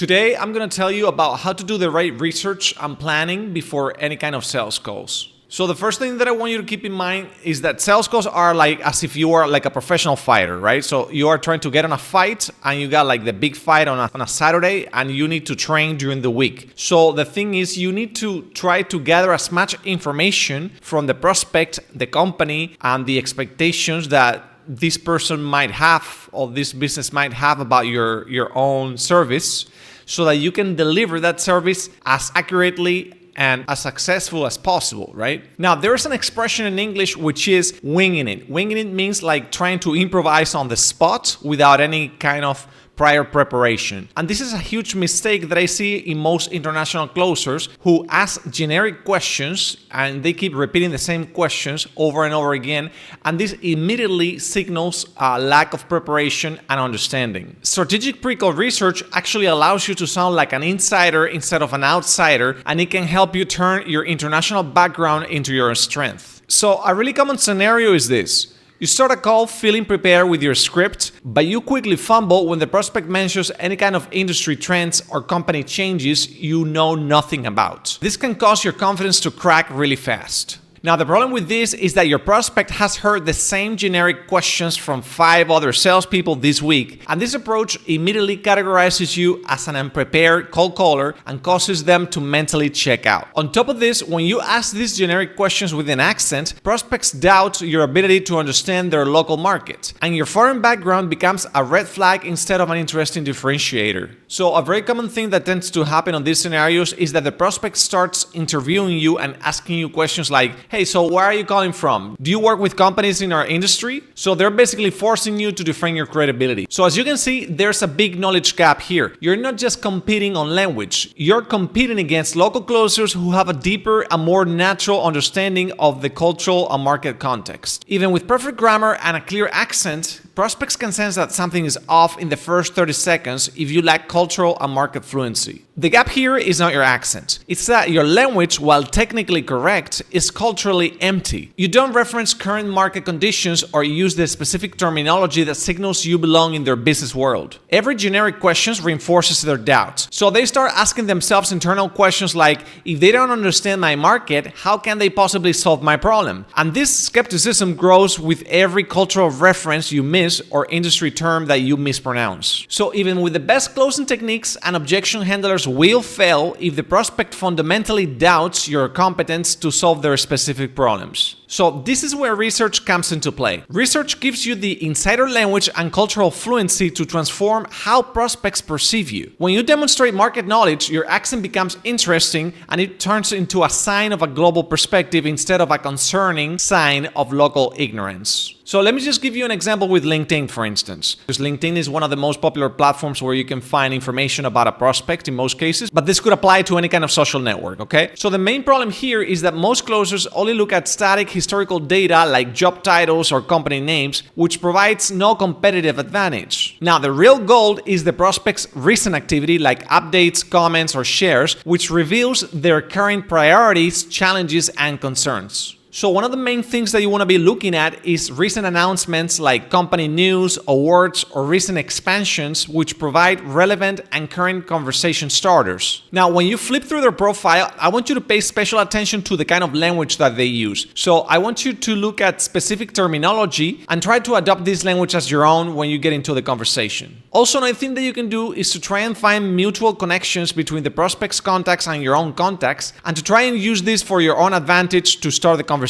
Today, I'm going to tell you about how to do the right research and planning before any kind of sales calls. So the first thing that I want you to keep in mind is that sales calls are like as if you are like a professional fighter, right? So you are trying to get on a fight and you got like the big fight on a Saturday and you need to train during the week. So the thing is you need to try to gather as much information from the prospect, the company, and the expectations that this person might have or this business might have about your own service so that you can deliver that service as accurately and as successful as possible, right? Now, there's an expression in English which is winging it. Winging it means like trying to improvise on the spot without any kind of prior preparation. And this is a huge mistake that I see in most international closers who ask generic questions and they keep repeating the same questions over and over again. And this immediately signals a lack of preparation and understanding. Strategic pre-call research actually allows you to sound like an insider instead of an outsider, and it can help you turn your international background into your strength. So a really common scenario is this. You start a call feeling prepared with your script, but you quickly fumble when the prospect mentions any kind of industry trends or company changes you know nothing about. This can cause your confidence to crack really fast. Now, the problem with this is that your prospect has heard the same generic questions from 5 other salespeople this week, and this approach immediately categorizes you as an unprepared cold caller and causes them to mentally check out. On top of this, when you ask these generic questions with an accent, prospects doubt your ability to understand their local market, and your foreign background becomes a red flag instead of an interesting differentiator. So a very common thing that tends to happen on these scenarios is that the prospect starts interviewing you and asking you questions like, hey, so where are you calling from? Do you work with companies in our industry? So they're basically forcing you to defend your credibility. So as you can see, there's a big knowledge gap here. You're not just competing on language. You're competing against local closers who have a deeper and more natural understanding of the cultural and market context. Even with perfect grammar and a clear accent, prospects can sense that something is off in the first 30 seconds if you lack cultural and market fluency. The gap here is not your accent. It's that your language, while technically correct, is culturally empty. You don't reference current market conditions or use the specific terminology that signals you belong in their business world. Every generic question reinforces their doubts. So they start asking themselves internal questions like, if they don't understand my market, how can they possibly solve my problem? And this skepticism grows with every cultural reference you miss or industry term that you mispronounce. So even with the best closing techniques, and objection handlers will fail if the prospect fundamentally doubts your competence to solve their specific problems. So this is where research comes into play. Research gives you the insider language and cultural fluency to transform how prospects perceive you. When you demonstrate market knowledge, your accent becomes interesting and it turns into a sign of a global perspective instead of a concerning sign of local ignorance. So let me just give you an example with LinkedIn, for instance. Because LinkedIn is one of the most popular platforms where you can find information about a prospect in most cases, but this could apply to any kind of social network, okay? So the main problem here is that most closers only look at static historical data like job titles or company names, which provides no competitive advantage. Now, the real gold is the prospect's recent activity like updates, comments, or shares, which reveals their current priorities, challenges, and concerns. So one of the main things that you want to be looking at is recent announcements like company news, awards, or recent expansions, which provide relevant and current conversation starters. Now, when you flip through their profile, I want you to pay special attention to the kind of language that they use. So I want you to look at specific terminology and try to adopt this language as your own when you get into the conversation. Also, another thing that you can do is to try and find mutual connections between the prospect's contacts and your own contacts, and to try and use this for your own advantage to start the conversation.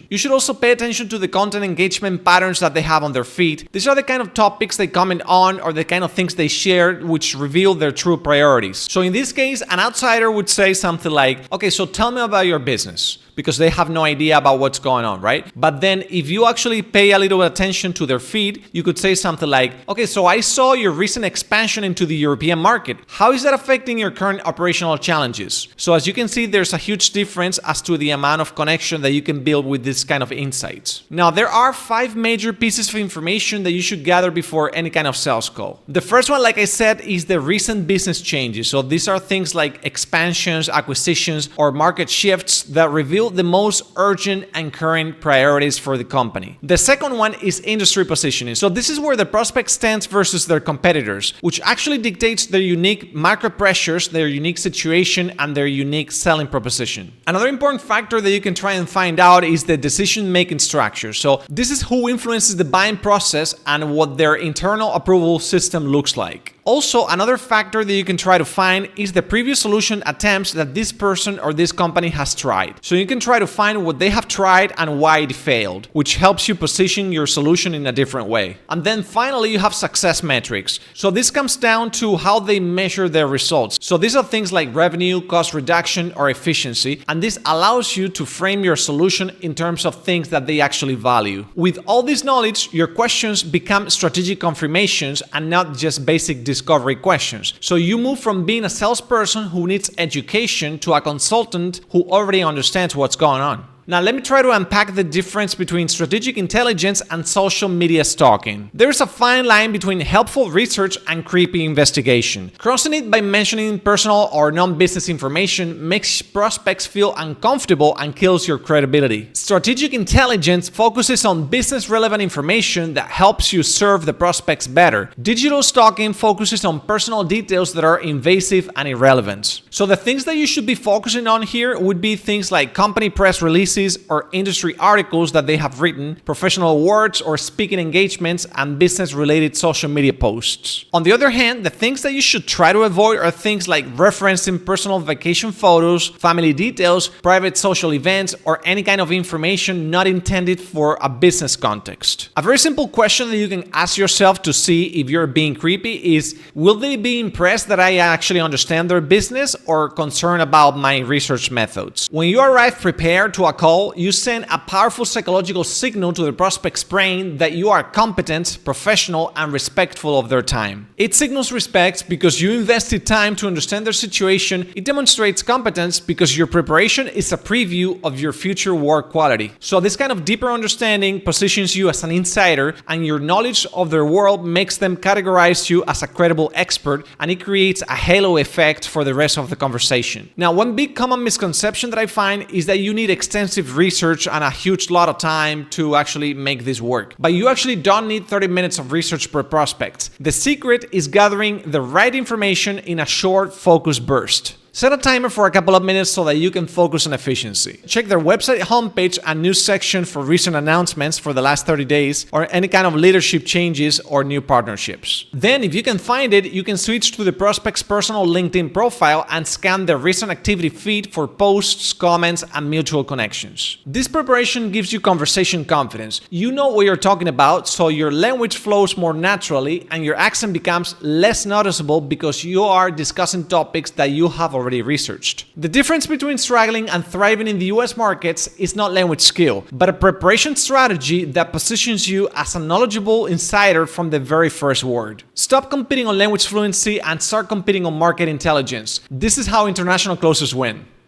You should also pay attention to the content engagement patterns that they have on their feed. These are the kind of topics they comment on or the kind of things they share which reveal their true priorities. So in this case, an outsider would say something like, okay, so tell me about your business, because they have no idea about what's going on, right? But then if you actually pay a little attention to their feed, you could say something like, okay, so I saw your recent expansion into the European market. How is that affecting your current operational challenges? So as you can see, there's a huge difference as to the amount of connection that you can build with this kind of insights. Now, there are 5 major pieces of information that you should gather before any kind of sales call. The first one, like I said, is the recent business changes. So these are things like expansions, acquisitions, or market shifts that reveal reveal the most urgent and current priorities for the company. The second one is industry positioning. So this is where the prospect stands versus their competitors, which actually dictates their unique market pressures, their unique situation, and their unique selling proposition. Another important factor that you can try and find out is the decision-making structure. So this is who influences the buying process and what their internal approval system looks like. Also, another factor that you can try to find is the previous solution attempts that this person or this company has tried. So you can try to find what they have tried and why it failed, which helps you position your solution in a different way. And then finally, you have success metrics. So this comes down to how they measure their results. So these are things like revenue, cost reduction, or efficiency, and this allows you to frame your solution in terms of things that they actually value. With all this knowledge, your questions become strategic confirmations and not just basic discovery questions. So you move from being a salesperson who needs education to a consultant who already understands what's going on. Now let me try to unpack the difference between strategic intelligence and social media stalking. There is a fine line between helpful research and creepy investigation. Crossing it by mentioning personal or non-business information makes prospects feel uncomfortable and kills your credibility. Strategic intelligence focuses on business-relevant information that helps you serve the prospects better. Digital stalking focuses on personal details that are invasive and irrelevant. So the things that you should be focusing on here would be things like company press releases or industry articles that they have written, professional awards or speaking engagements, and business-related social media posts. On the other hand, the things that you should try to avoid are things like referencing personal vacation photos, family details, private social events, or any kind of information not intended for a business context. A very simple question that you can ask yourself to see if you're being creepy is, will they be impressed that I actually understand their business or concerned about my research methods? When you arrive prepared to a call, you send a powerful psychological signal to the prospect's brain that you are competent, professional, and respectful of their time. It signals respect because you invested time to understand their situation. It demonstrates competence because your preparation is a preview of your future work quality. So this kind of deeper understanding positions you as an insider, and your knowledge of their world makes them categorize you as a credible expert, and it creates a halo effect for the rest of the conversation. Now, one big common misconception that I find is that you need extensive research and a huge lot of time to actually make this work. But you actually don't need 30 minutes of research per prospect. The secret is gathering the right information in a short, focused burst. Set a timer for a couple of minutes so that you can focus on efficiency. Check their website homepage and news section for recent announcements for the last 30 days or any kind of leadership changes or new partnerships. Then, if you can find it, you can switch to the prospect's personal LinkedIn profile and scan their recent activity feed for posts, comments, and mutual connections. This preparation gives you conversation confidence. You know what you're talking about, so your language flows more naturally and your accent becomes less noticeable because you are discussing topics that you have already researched. The difference between struggling and thriving in the US markets is not language skill, but a preparation strategy that positions you as a knowledgeable insider from the very first word. Stop competing on language fluency and start competing on market intelligence. This is how international closers win.